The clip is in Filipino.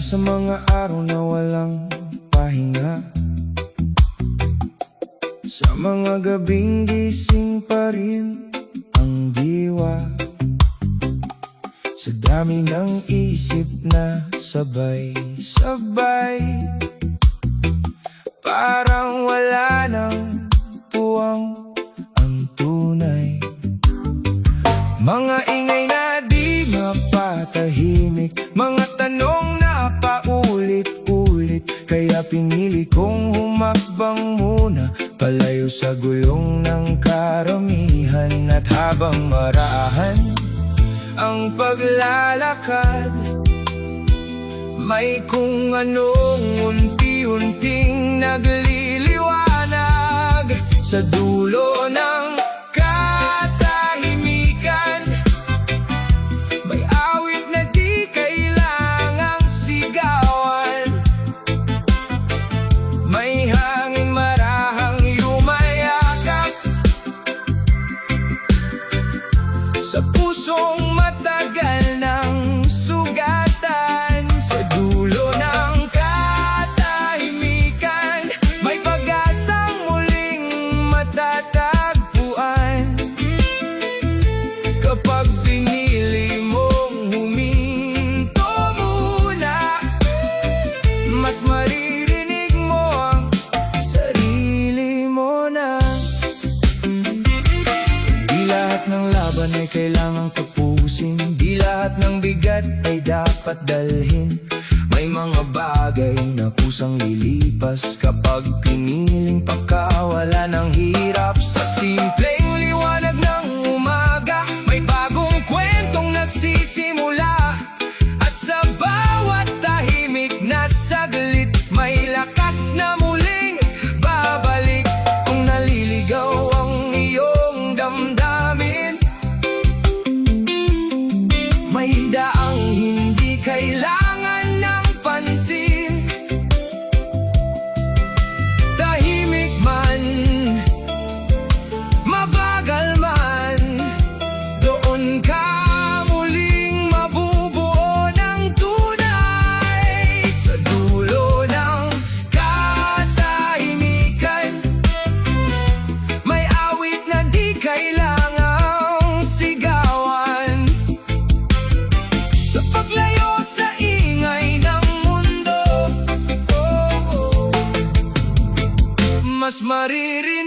Sa mga araw na walang pahinga, sa mga gabing gising pa rin ang diwa, sa dami ng isip na sabay-sabay, parang wala nang puwang ang tunay. Mga ingay na di mapatahimik, mga tanong na paulit-ulit, kaya pinili kong humakbang muna, palayo sa gulong ng karamihan. At habang marahan ang paglalakad, may kung anong unti-unting nagliliwanag sa dulo ng katahimikan. May awit na di kailangang sigawan, may hangin marahang yumayakap sa pusong matagal ng sugatan. Sa dulo ng katahimikan, may pag-asang muling matatagpuan. Kapag pinili mong huminto muna, mas maririnig mo ang sarili mo na. Di lahat ng laban ay kailangang tapusin, di lahat ng bigat ay dapat dalhin. May mga bagay na kusang lilipas kapag piniling pakawala ng hirap. Sa simpleng liwanag ng umaga, may bagong kwentong nagsisimula. At sa bawat tahimik na saglit, may lakas na muling babalik. Kung naliligaw ang iyong damdamin, may daang hindi kailangan ng pansin. Tahimik man, mabagal man, doon ka muling mabubuo ng tunay. Sa dulo ng katahimikan, may awit na di kailangang sigawan. Sa paglayo sa ingay ng mundo, mas maririnig